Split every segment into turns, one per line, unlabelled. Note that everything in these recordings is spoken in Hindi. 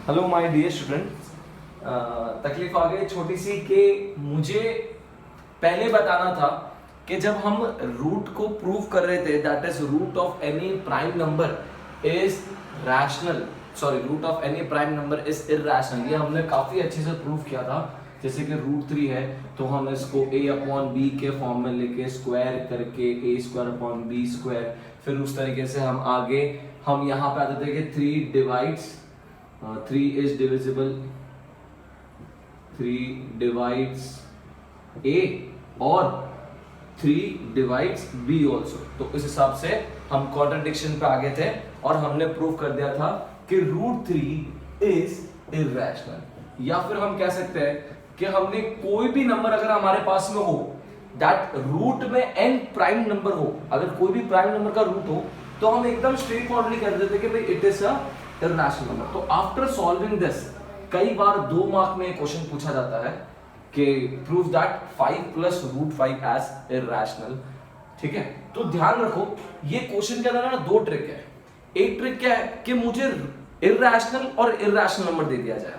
हेलो माय डियर स्टूडेंट्स, तकलीफ आ गई छोटी सी कि मुझे पहले बताना था कि जब हम रूट को प्रूव कर रहे थे, that is root of any prime number is rational, sorry root of any prime number is irrational. ये हमने काफी अच्छे से प्रूव किया था। जैसे कि √3 है तो हम इसको a/b के फॉर्म में लेके स्क्वायर करके a² b², फिर उस तरीके से हम आगे हम यहाँ पे आते थे कि 3 divides 3 is divisible, 3 divides A और 3 divides B also। तो इस हिसाब से हम कॉन्ट्रडिक्शन पे आ गए थे और हमने प्रूव कर दिया था कि √3 is irrational। या फिर हम कह सकते हैं कि हमने कोई भी नंबर अगर हमारे पास में हो दैट रूट में n प्राइम नंबर हो, अगर कोई भी प्राइम नंबर का रूट हो तो हम एकदम स्ट्रेट फॉरवर्डली कर देते कि भाई it is a irrational number. तो आफ्टर सॉल्विंग दिस, कई बार 2 मार्क में क्वेश्चन पूछा जाता है कि prove that 5 plus √5 is irrational. ठीक है, तो ध्यान रखो ये क्वेश्चन के अंदर ना 2 ट्रिक है। एक ट्रिक क्या है कि मुझे इरैशनल और इरैशनल नंबर दे दिया जाए।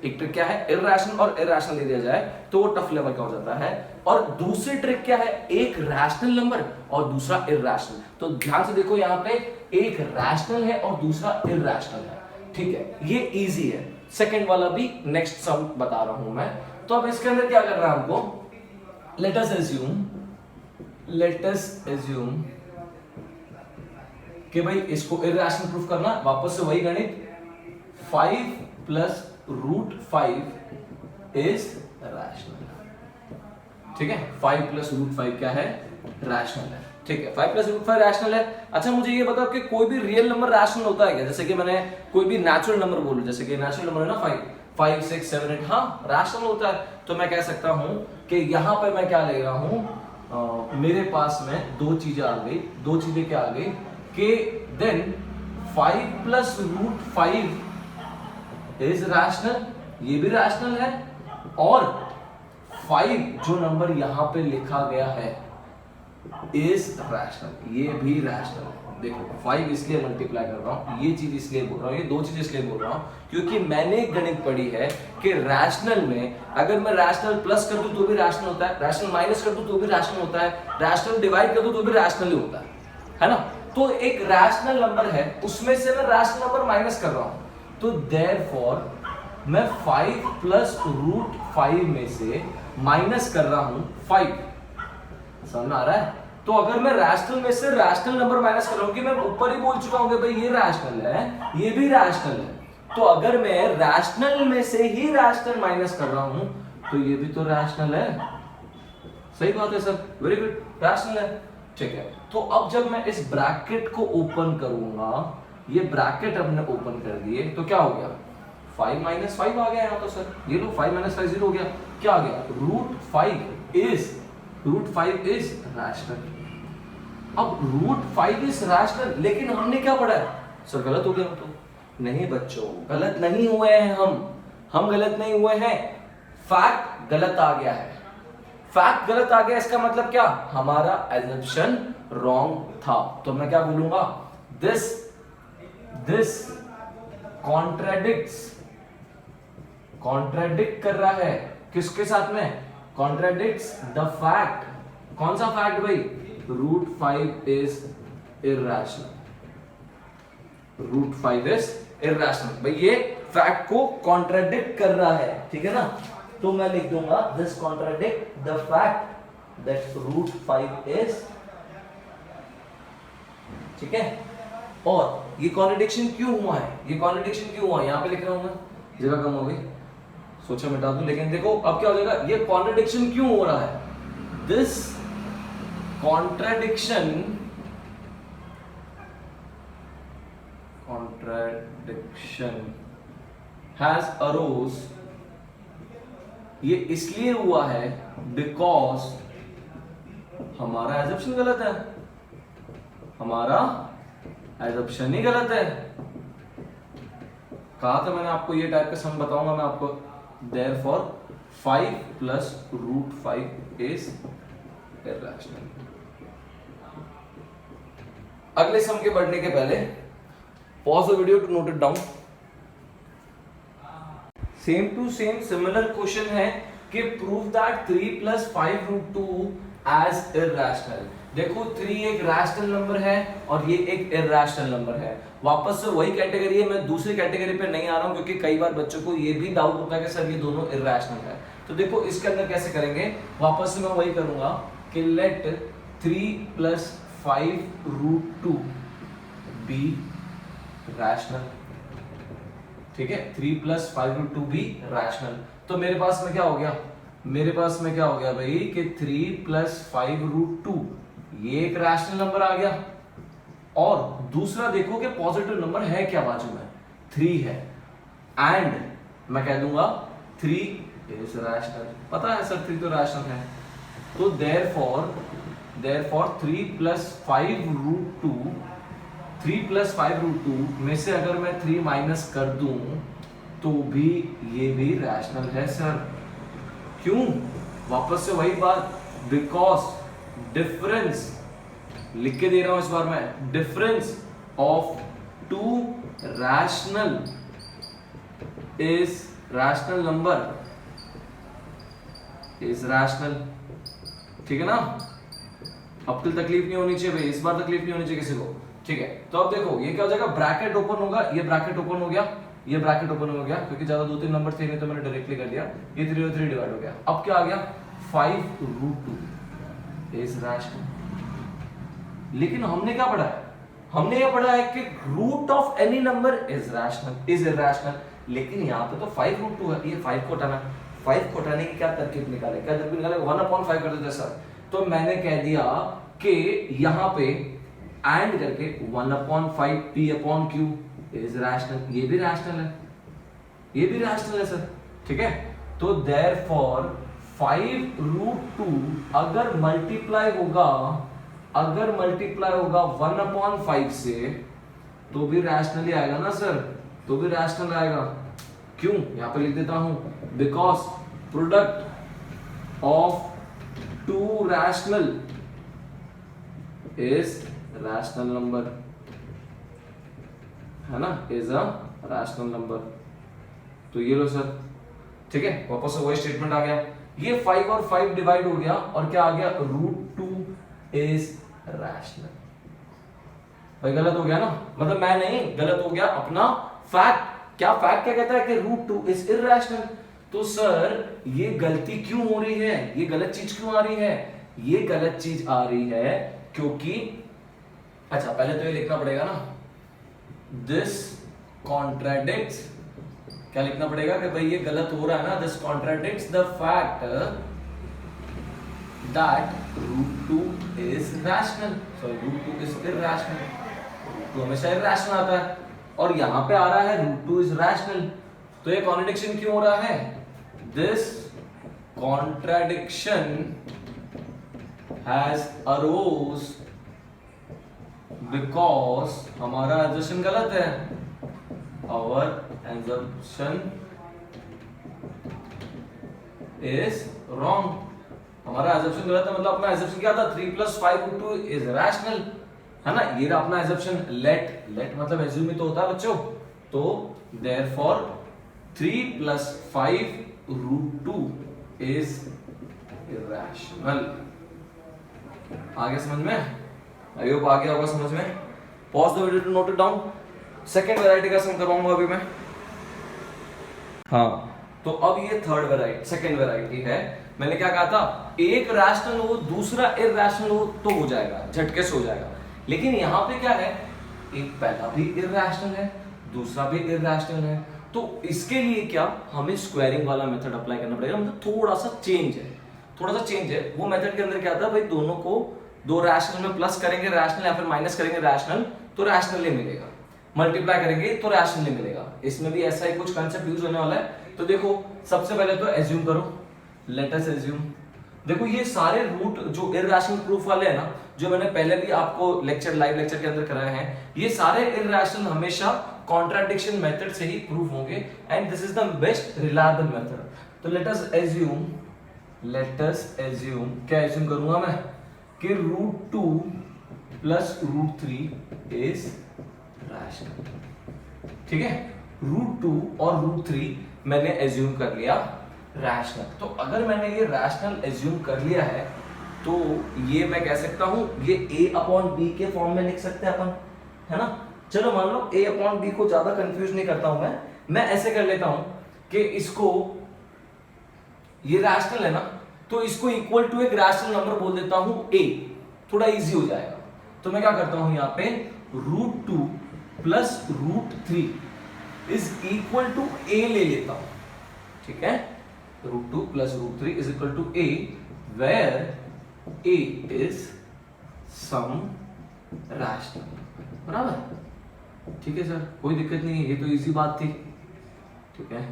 एक ट्रिक क्या है, इरैशनल और इरैशनल दे दिया जाए तो वो टफ लेवल का हो जाता है। और दूसरी ट्रिक क्या है, एक रैशनल नंबर और दूसरा इरैशनल। तो ध्यान से देखो यहाँ पे एक रैशनल है और दूसरा इरैशनल है। ठीक है, ये इजी है। सेकंड वाला भी नेक्स्ट सम बता रहा हूं मैं। तो अब इसके अंदर क्या करना है हमको, लेट अस एज्यूम कि भाई इसको इरैशनल प्रूफ करना, वापस से वही गणित, 5 प्लस √5 इज रैशनल। ठीक है, 5 प्लस √5 क्या है, रैशनल है। ठीक है, 5 प्लस √5 रैशनल है। अच्छा मुझे ये बताओ कि कोई भी रियल नंबर रैशनल होता है क्या? जैसे कि मैंने कोई भी नेचुरल नंबर बोलूं, जैसे कि नेचुरल नंबर है ना 5, 6, 7, 8, हाँ रैशनल होता है। तो मैं कह सकता हूं कि यहां पे मैं क्या ले रहा हूं, मेरे पास में 2 चीजें आ गई। 2 चीजें क्या आ गई कि देन 5 प्लस √5 इज रैशनल, ये भी रैशनल है, और 5 जो नंबर यहां पे लिखा गया है इज रैशनल, ये भी रैशनल है। देखो 5 इसलिए मल्टीप्लाई कर रहा हूं, ये चीज इसलिए बोल रहा हूं, ये 2 चीज इसलिए बोल रहा हूं क्योंकि मैंने गणित पढ़ी है कि रैशनल में अगर मैं रैशनल प्लस कर दूं तो भी रैशनल होता है, रैशनल माइनस कर दूं तो भी रैशनल होता है, रैशनल डिवाइड कर दूं तो भी रैशनल ही होता है ना। तो एक रैशनल नंबर है, उसमें से मैं रैशनल नंबर माइनस कर रहा हूं, तो देयरफॉर मैं 5 प्लस √5 में से माइनस कर रहा हूं 5। समझ में आ रहा है? तो अगर मैं रैशनल में से रैशनल नंबर माइनस कर रहा हूं, कि मैं ऊपर ही बोल चुका हूं कि भाई ये रैशनल है, ये भी रैशनल है, तो अगर मैं रैशनल में से ही रैशनल माइनस कर रहा हूं तो ये भी तो रैशनल है। सही बात है सर, वेरी गुड, रैशनल है। ठीक है, तो अब जब मैं इस ब्रैकेट को ओपन करूंगा, ये ब्रैकेट हमने ओपन कर दिए तो क्या हो गया, 5 - 5 आ गया यहाँ तो सर, ये लो 5 - 5 0 हो गया। क्या आ गया, √5 इज रैशनल। अब √5 इज रैशनल, लेकिन हमने क्या पढ़ा है सर, गलत हो गया हम तो। नहीं बच्चों, गलत नहीं हुए हैं हम गलत नहीं हुए हैं, फैक्ट गलत आ गया है। फैक्ट गलत आ गया, इसका मतलब क्या, हमारा एजम्पशन रॉन्ग था। तो मैं क्या बोलूंगा, दिस कॉन्ट्रैडिक्ट कर रहा है, किसके साथ में, कॉन्ट्रैडिक्ट्स द फैक्ट। कौन सा फैक्ट भाई, √5 इज इरैशनल, √5 इज इरैशनल। भाई ये फैक्ट को कॉन्ट्रैडिक्ट कर रहा है, ठीक है ना। तो मैं लिख दूंगा this contradict the fact that √5 is, ठीक है। और ये कॉन्ट्रडिक्शन क्यों हुआ है, ये कॉन्ट्रडिक्शन क्यों हुआ है, यहां पे लिख रहा हूं मैं, जगह कम हो गई, सोचा मिटा दूं, लेकिन देखो अब क्या हो जाएगा, ये कॉन्ट्रडिक्शन क्यों हो रहा है, दिस कॉन्ट्रडिक्शन हैज अरोज, ये इसलिए हुआ है बिकॉज हमारा एजम्पशन गलत है, हमारा एजम्पशन ही गलत है। कहा था मैंने आपको ये टाइप का सम बताऊंगा मैं आपको, देयरफॉर 5 प्लस √5 इज इरैशनल। अगले सम के बढ़ने के पहले Pause the video to note it down. Same to same similar question है कि प्रूव दैट 3 + 5 √2 एज इरैशनल। देखो 3 एक रैशनल नंबर है और ये एक इरैशनल नंबर है। वापस से वही कैटेगरी है, मैं दूसरी कैटेगरी पे नहीं आ रहा हूं क्योंकि कई बार बच्चों को ये भी डाउट होता है कि सर ये दोनों इरैशनल है। तो देखो इसके अंदर कैसे करेंगे, वापस से मैं वही करूंगा कि लेट 3 + 5 √2 बी रैशनल। ठीक है, 3 + 5 √2 भी रैशनल। तो मेरे पास में क्या हो गया, मेरे पास में क्या हो गया भाई कि 3 + 5 √2 ये एक रैशनल नंबर आ गया। और दूसरा देखो कि पॉजिटिव नंबर है क्या बाजू में, 3 है, एंड मैं कह दूंगा 3 इज रैशनल। पता है सर 3 तो रैशनल है। तो देयरफॉर 3 + 5 √2 3 + 5 √2 में से अगर मैं 3 माइनस कर दूं तो भी ये भी रैशनल है सर। क्यों, वापस से वही बात, बिकॉज डिफरेंस लिख के दे रहा हूं इस बार मैं, difference of 2 rational is rational number is rational. ठीक है ना, अब तक तकलीफ नहीं होनी चाहिए भाई, इस बार तकलीफ नहीं होनी चाहिए किसी को। ठीक है, तो अब देखो ये क्या हो जाएगा, ब्रैकेट ओपन होगा, ये ब्रैकेट ओपन हो गया, ये ब्रैकेट ओपन हो गया, क्योंकि ज्यादा 2-3 नंबर थे नहीं तो मैंने डायरेक्टली कर दिया। ये 3 और 3 डिवाइड हो गया। अब क्या आ गया, 5 √2 इज रैशनल। लेकिन हमने क्या पढ़ा है, हमने ये पढ़ा है कि root of any number is rational is irrational. लेकिन यहाँ पे तो 5 √2 है, ये 5 को हटाना, 5 को हटाने की क्या तरकीब निकाले, क्या तरकीब निकाले, 1/5 कर देते सर। तो मैंने कह दिया कि यहाँ पे एंड करके 1/5 P/Q इज रैशनल। ये भी रैशनल है, ये भी रैशनल है सर। ठीक है, तो देयरफॉर 5 √2 अगर मल्टीप्लाई होगा 1/5 से तो भी रैशनल ही आएगा ना सर, तो भी रैशनल आएगा। क्यों, यहां पे लिख देता हूं, because product of 2 rational is rational number, है ना, इज अ रैशनल नंबर। तो ये लो सर। ठीक है, वापस से वही स्टेटमेंट आ गया, ये 5 और 5 डिवाइड हो गया और क्या आ गया, √2 इज रैशनल। भाई गलत हो गया ना, मतलब मैं नहीं, गलत हो गया अपना फैक्ट। क्या फैक्ट क्या कहता है कि √2 इज इरैशनल। तो सर ये गलती क्यों हो रही है, ये गलत चीज क्यों आ रही है, ये गलत चीज आ रही है क्योंकि, अच्छा पहले तो ये लिखना पड़ेगा ना, दिस कॉन्ट्राडिक्ट्स, क्या लिखना पड़ेगा कि भाई ये गलत हो रहा है ना, this contradicts the fact that √2 is rational, sorry √2 is irrational. तो हमेशा इरैशनल आता है और यहां पे आ रहा है √2 इज रैशनल। तो ये कॉन्ट्रडिक्शन क्यों हो रहा है, this contradiction has arose because हमारा एजम्पशन गलत है, our assumption is wrong। हमारा assumption गलत है, मतलब अपना assumption क्या था, 3 + 5 √2 is rational, है ना, ये रहा अपना assumption। let मतलब assume ही तो होता है बच्चों। तो therefore 3 + 5 √2 is irrational। आगे समझ में, आई होप आ गया होगा समझ में। Pause the video to note it down. Second variety का सम करवाऊंगा अभी मैं। हाँ, तो अब ये थर्ड वैरायटी, सेकेंड वैरायटी है। मैंने क्या कहा था, एक रैशनल हो दूसरा इरैशनल हो तो हो जाएगा, झटके से हो जाएगा। लेकिन यहां पे क्या है, एक पहला भी इरैशनल है दूसरा भी इरैशनल है। तो इसके लिए क्या, हमें स्क्वायरिंग वाला मेथड अप्लाई करना पड़ेगा। मतलब थोड़ा सा चेंज है, थोड़ा सा चेंज है। वो मेथड के अंदर क्या था भाई, दोनों को दो रैशनल में प्लस करेंगे रैशनल, या फिर माइनस करेंगे रैशनल तो रैशनल ही मिलेगा, मल्टीप्लाई करेंगे तो रैशनल ही मिलेगा। इसमें भी ऐसा ही कुछ कंसेप्ट यूज होने वाला है। तो देखो सबसे पहले तो एज्यूम करो, लेट अस एज्यूम। देखो ये सारे रूट जो इरैशनल प्रूफ वाले हैं ना, जो मैंने पहले भी आपको लेक्चर, लाइव लेक्चर के अंदर कराए हैं, ये सारे इरैशनल हमेशा कॉन्ट्राडिक्शन मेथड से ही प्रूफ होंगे, and this is the best reliable method. तो लेट अस एज्यूम, क्या एज्यूम करूंगा मैं कि √2 + √3 इज रैशनल। ठीक है, √2 और √3 मैंने एज्यूम कर लिया रैशनल। तो अगर मैंने ये रैशनल एज्यूम कर लिया है तो ये मैं कह सकता हूं ये a/b के फॉर्म में लिख सकते हैं अपन, है ना। चलो मान लो a/b को ज्यादा कंफ्यूज नहीं करता हूं मैं ऐसे कर लेता हूं कि इसको, ये रैशनल है ना, तो इसको इक्वल टू एक रैशनल नंबर बोल देता हूं a, थोड़ा इजी हो जाएगा। तो मैं क्या करता हूं यहां पे √2 plus √3 is equal to a ले लेता हूं, ठीक है। √2 plus √3 is equal to a, where a is some rational, बराबर। ठीक है सर, कोई दिक्कत नहीं है, ये तो इजी बात थी, ठीक है।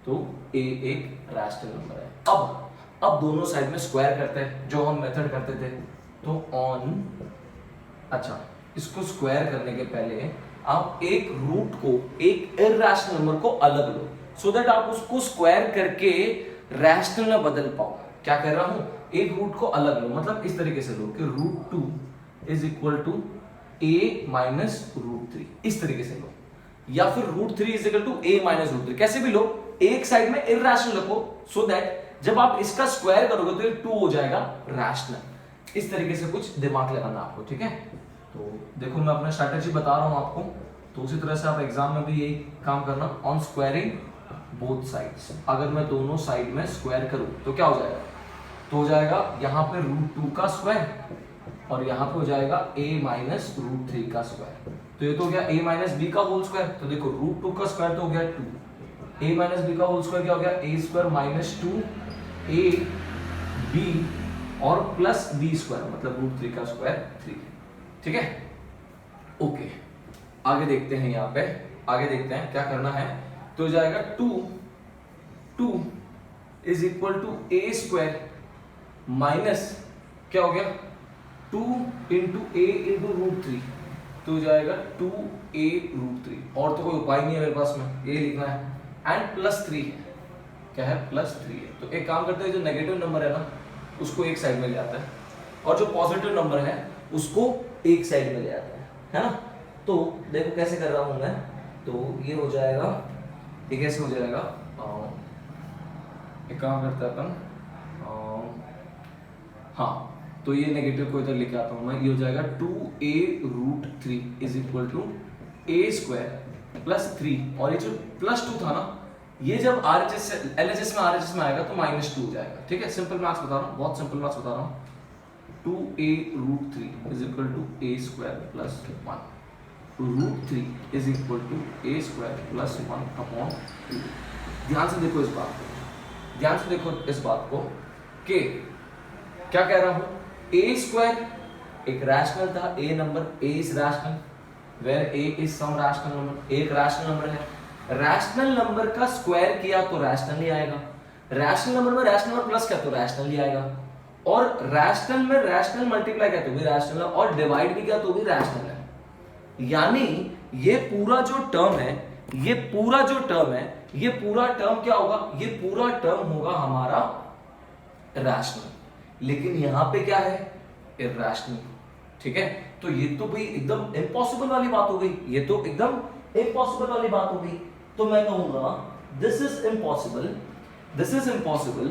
तो a एक रैशनल नंबर है। अब दोनों साइड में स्क्वायर करते हैं जो हम मेथड करते थे। तो ऑन, अच्छा, इसको स्क्वायर करने के पहले आप एक रूट को, एक इरैशनल नंबर को अलग लो, सो दैट आप उसको स्क्वायर करके रैशनल में बदल पाओ। क्या कह रहा हूं, एक रूट को अलग लो, मतलब इस तरीके से लो कि √2 is equal to a minus √3, इस तरीके से लो, या फिर √3 is equal to a minus √3, कैसे भी लो, एक साइड में इरैशनल रखो, सो दैट जब आप इसका स्क्वायर करोगे तो ये 2 हो जाएगा रैशनल। इस तरीके से कुछ दिमाग लगाना आपको, ठीक है। तो देखो मैं अपना स्ट्रैटेजी बता रहा हूं आपको, तो उसी तरह से आप एग्जाम में भी यही काम करना, ऑन स्क्वायरिंग बोथ साइड्स। अगर मैं दोनों साइड में स्क्वायर करूं तो क्या हो जाएगा, तो हो जाएगा यहाँ पे √2 का स्क्वायर और यहाँ पे हो जाएगा a माइनस √3 का स्क्वायर। तो ये तो हो गया a माइनस b का होल स्क्वायर। तो देखो √2 का स्क्वायर तो हो गया 2, a माइनस b का होल स्क्वायर क्या हो गया, a स्क्वायर माइनस 2ab और प्लस b स्क्वायर, मतलब √3 का स्क्वायर 3, ठीक है। ओके, आगे देखते हैं, यहाँ पे आगे देखते हैं क्या करना है। तो हो जाएगा 2 is equal to a square minus क्या हो गया 2 इंटू a इंटू √3, तो हो जाएगा 2a √3, और तो कोई उपाय नहीं है मेरे पास में, ये लिखना है, एंड प्लस 3 है, क्या है, प्लस 3 है। तो एक काम करते हैं, जो नेगेटिव नंबर है ना उसको एक साइड में ले आता है, और जो पॉजिटिव नंबर है उसको एक साइड में ले आता है ना। तो देखो कैसे कर रहा हूं मैं, तो ये हो जाएगा, ये कैसे हो जाएगा, एक काम करते हैं अपन, हाँ, तो ये नेगेटिव को इधर लेके आता हूं मैं, ये हो जाएगा 2a √3 is equal to a square plus 3, और ये जो प्लस 2 था ना, ये जब RHS से LHS में RHS में आएगा तो -2 हो जाएगा, ठीक है। सिंपल मैथ्स बता रहा हूँ, बहुत सिंपल मैथ्स बता रहा हूँ। 2a √3 is equal to a square plus 1, √3 is equal to a square plus 1 upon 2। ध्यान से देखो इस बात को, ध्यान से देखो इस बात को कि क्या कह रहा हूं, a स्क्वायर एक रैशनल था, a number, a is rational, where a is some rational number, एक रैशनल नंबर है, रैशनल नंबर का स्क्वायर किया तो रैशनल ही आएगा, रैशनल नंबर में रैशनल नंबर प्लस किया तो रैशनल ही आएगा, और रैशनल में रैशनल मल्टीप्लाई किया तो भी रैशनल है, और डिवाइड भी किया तो भी रैशनल है। यानी ये पूरा जो टर्म है, ये पूरा जो टर्म है, ये पूरा टर्म क्या होगा, ये पूरा टर्म होगा हमारा रैशनल, लेकिन यहां पे क्या है, इरैशनल, ठीक है। तो ये तो भाई एकदम इम्पॉसिबल वाली बात हो गई, ये तो एकदम इम्पॉसिबल वाली बात हो गई। तो मैं कहूंगा this is impossible, this is impossible,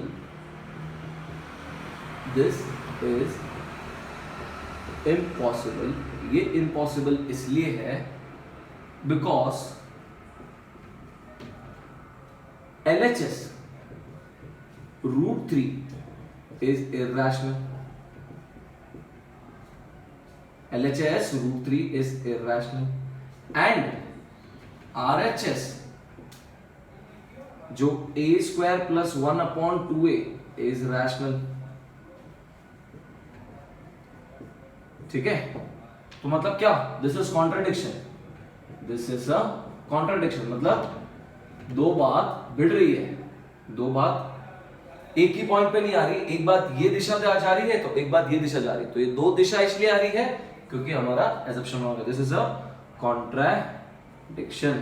this is impossible. ये इम्पॉसिबल इसलिए है because LHS √3 is irrational. LHS √3 is irrational and RHS जो a square plus 1 upon 2a is rational, ठीक है। तो मतलब क्या, this is contradiction, this is a contradiction, मतलब दो बात भिड़ रही है, दो बात एक ही पॉइंट पे नहीं आ रही, एक बात ये दिशा जा रही है तो एक बात ये दिशा जा रही है, तो ये दो दिशा इसलिए आ रही है क्योंकि हमारा एजम्पशन हो गया, दिस इज अ कॉन्ट्रडिक्शन,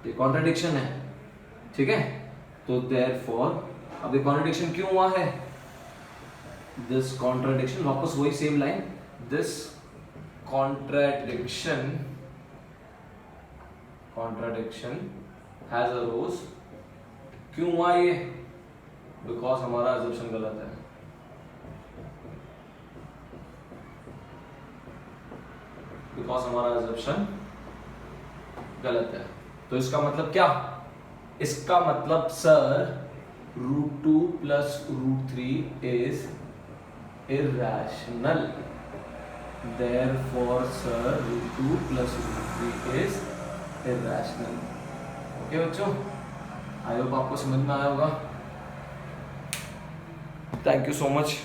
ये कॉन्ट्रडिक्शन है, ठीक है। तो देयरफॉर अब ये कॉन्ट्रडिक्शन क्यों हुआ है, दिस कॉन्ट्रडिक्शन, वापस वही same line, this contradiction contradiction has arose. क्यों हुआ ये? बिकॉज हमारा अजम्पशन गलत है। बिकॉज हमारा अजम्पशन गलत है। तो इसका मतलब क्या? इसका मतलब sir √2 plus √3 is irrational. Therefore sir √2 plus √3 is irrational. Okay बच्चों, आई होप आपको समझ में आया होगा। Thank you so much.